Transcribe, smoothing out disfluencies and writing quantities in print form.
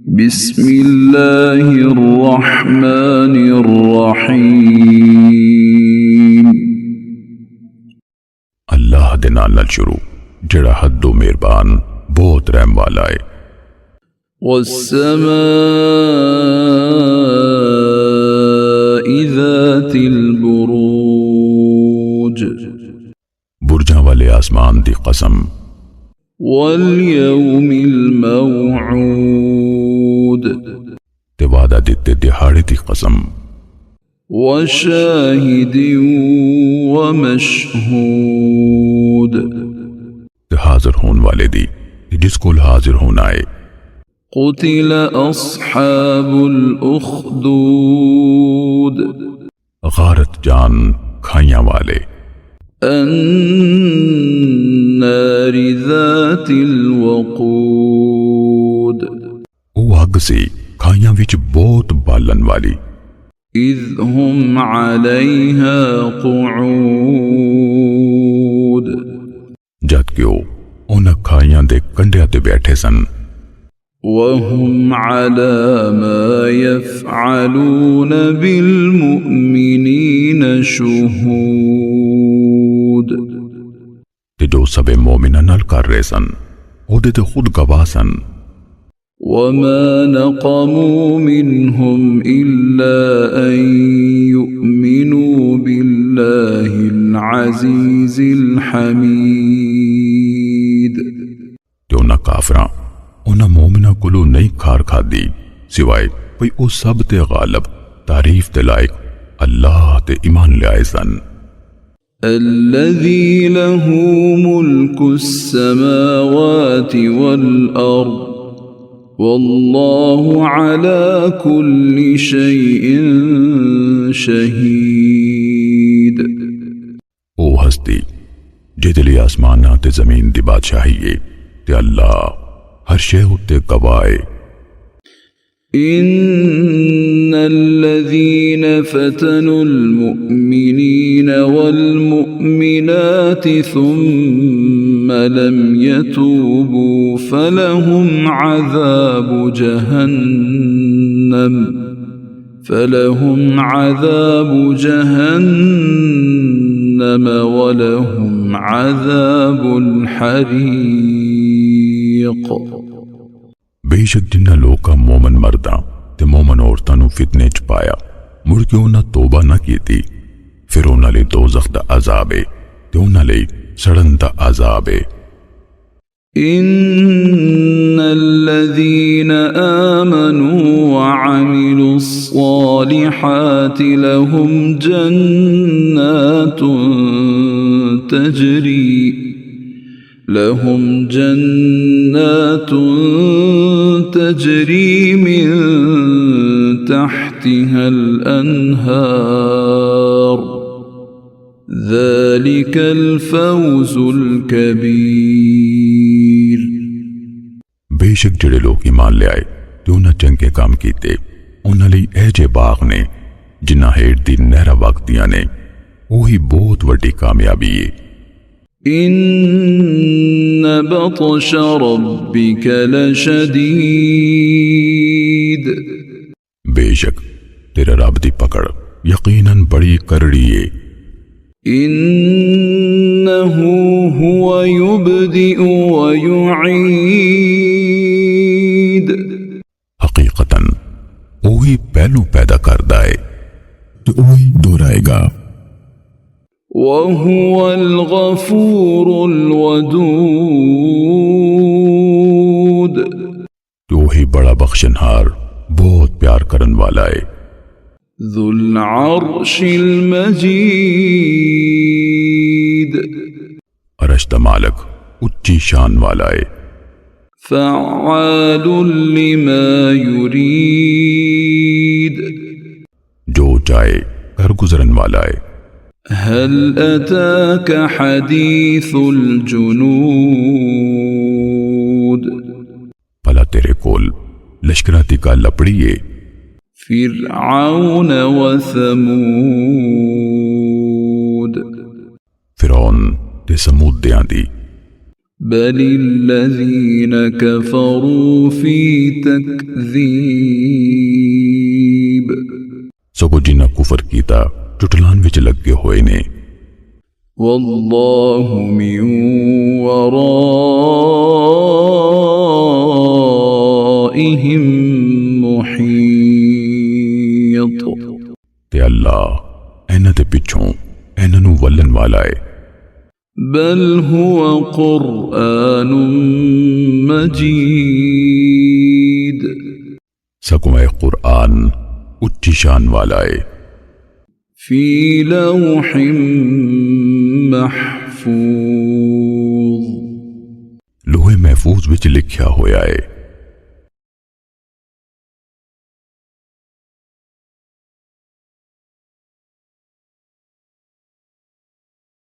बिस्मिल्लाहिर्रहमानिर्रहीम। अल्लाह दे नाल नाल शुरू जड़ा हद्दो मेहरबान बहुत रहम वाला है। वस्समाइ ज़ातिल बुरूज, बुरजा वाले आसमान दी कसम। वल्यौमिल मौऊद, ते वादा दिते दिहाड़े दी कसम। वशाहिदिन वमशहूद, ते हाजिर होने वाले दी जिसको हाजिर होना है। कुतिल अस्हाबुल उख्दूद, गारत जान खाइयां वाले। अन्नारि ज़ातिल वक़ूद, वो अग से खाइयां विच बहुत बालन वाली। इज़ हुम अलैहा क़ुऊद, जद कि उन खाइयां दे कंढियां ते बैठे सन। वहुम अला मा यफ़अलून बिल मुअमिनीन शुहूद, ते जो सबे मोमिना नाल कर रहे सन ओदे ते खुद गवाह सन। वमा नक़मू मिनहुम इल्ला अन युमिनू बिल्लाहिल अज़ीज़िल हमीद, ते उन्हां काफरां उन्हां मोमिना कोलों नहीं खार खादी सिवाय भई ओ सब ते गालब तारीफ ते लायक अल्लाह ते ईमान ले आए सन। अल्लज़ी लहू मुल्कुस समावाति वल अर्द, वल्लाहु अला कुल्लि शैइन शहीद। ओ हस्ती जिहदे लिए आसमानां ते जमीन दी बादशाही है ते अल्लाह हर शै उत्ते गवाह है। इन्नल्लज़ीन फतनुल मुअमिनीन वल मुअमिनाति सुम्मा लम यतूबू फलहुम अज़ाबु जहन्नम वलहुम अज़ाबुल हरीक़। बेशक जिन्हां लोकां मोमन मर्दां ते मोमन औरतां नूं फितने च पाया मुड़ के उन्हां तौबा ना कीती फिर उन्हां लई दोज़ख दा अज़ाब है ते उन्हां लई सड़न दा अज़ाब है। इन्नल्लज़ीन आमनू वअमिलुस्सालिहाति लहुम जन्नातुन तजरी मिन तहतिहल अन्हार, ज़ालिकल फ़ौज़ुल कबीर। बेशक जिहड़े लोग ईमान ले आए ते उन्हां चंगे काम कीते उन्हां लई ऐ जे बाग ने जिन्हां हेठ दी नहरां वगदियां ने ओही बहुत वड्डी कामयाबी है। इन्न बतश रब्बिक लशदीद, बेशक तेरे रब दी पकड़ यकीनन बड़ी करड़ी है। इन्नहु हुवा युब्दिउ व युईद, हकीकतन ओही पहलू पैदा करदा है ते ओही दोहराएगा। वहुवल गफूरुल वदूद, ते ओही बड़ा बख्शनहार बहुत प्यार करन वाला है। ज़ुल अर्शिल मजीद, अरश दा मालिक उच्ची शान वाला है। फ़अआलुल लिमा युरीद, जो चाहे कर गुजरन वाला है। हल अताक हदीसुल जुनूद, भला तेरे कोल लश्कराती का लपड़ी है। फ़िरऔन व समूद, फिरौन ते समूदियां दी। बलिल्लज़ीन कफ़रू फ़ी तकज़ीब सगो जिन्ना कुफर कीता टुटलान विच लगे होए ने वल्लाहु मिन वराइहिम मुहीत ते अल्लाह इन्हां दे पिछों इन्हां नूं वल्लन वाला है बल हुवा कुरआनुम मजीद सगो ए कुरआन उच्ची शान वाला है फी लौहिम महफूज लोहे महफूज विच लिखिया होया है।